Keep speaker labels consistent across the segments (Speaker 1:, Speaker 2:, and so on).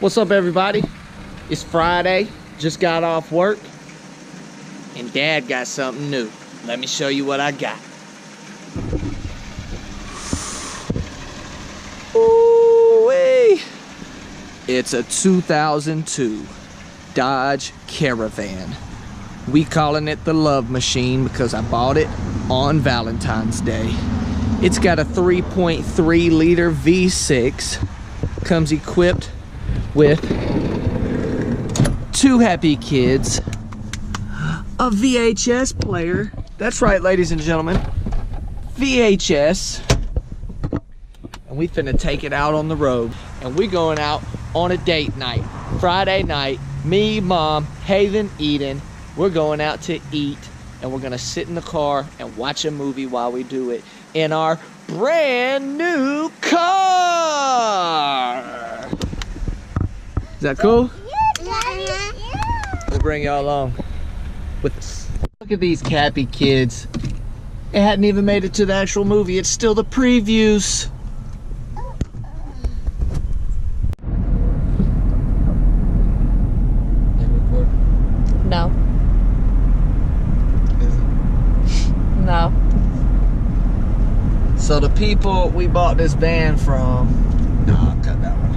Speaker 1: What's up, everybody? It's Friday, just got off work, and Dad got something new. Let me show you what I got. Ooh-wee. It's a 2002 Dodge Caravan. We calling it the Love Machine because I bought it on Valentine's Day. It's got a 3.3 liter V6, comes equipped with 2 happy kids, a VHS player. That's right, ladies and gentlemen, VHS. And we finna take it out on the road. And we going out on a date night. Friday night, me, Mom, Haven, Eden. We're going out to eat, and we're gonna sit in the car and watch a movie while we do it in our brand new car. Is that cool? We'll bring y'all along with us. Look at these happy kids. It hadn't even made it to the actual movie. It's still the previews.
Speaker 2: No. No.
Speaker 1: So the people we bought this van from, no, I'll cut that one.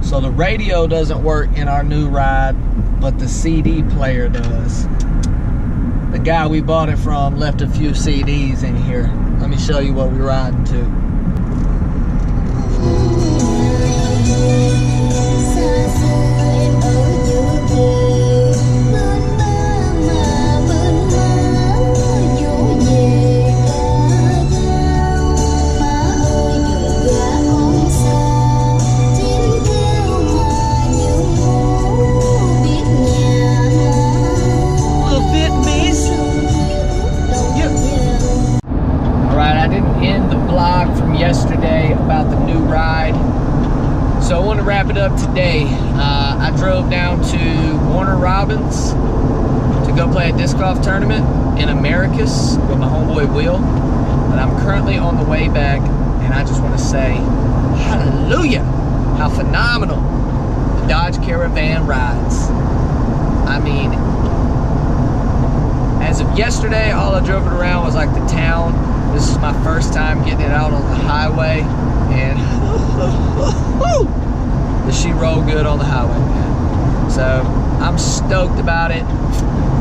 Speaker 1: So the radio doesn't work in our new ride, but the CD player does. The guy we bought it from left a few CDs in here. Let me show you what we're riding to. Yesterday about the new ride, so I want to wrap it up today. I drove down to Warner Robins to go play a disc golf tournament in Americus with my homeboy Will, but I'm currently on the way back, and I just want to say hallelujah, how phenomenal the Dodge Caravan rides. I mean, as of yesterday, all I drove it around was like the town. This is my first time getting it out on the highway, and does she roll good on the highway, man. So I'm stoked about it.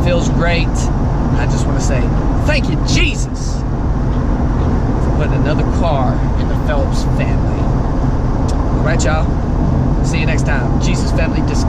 Speaker 1: Feels great. I just want to say thank you, Jesus, for putting another car in the Phelps family. All right, y'all. See you next time. Jesus Family Disc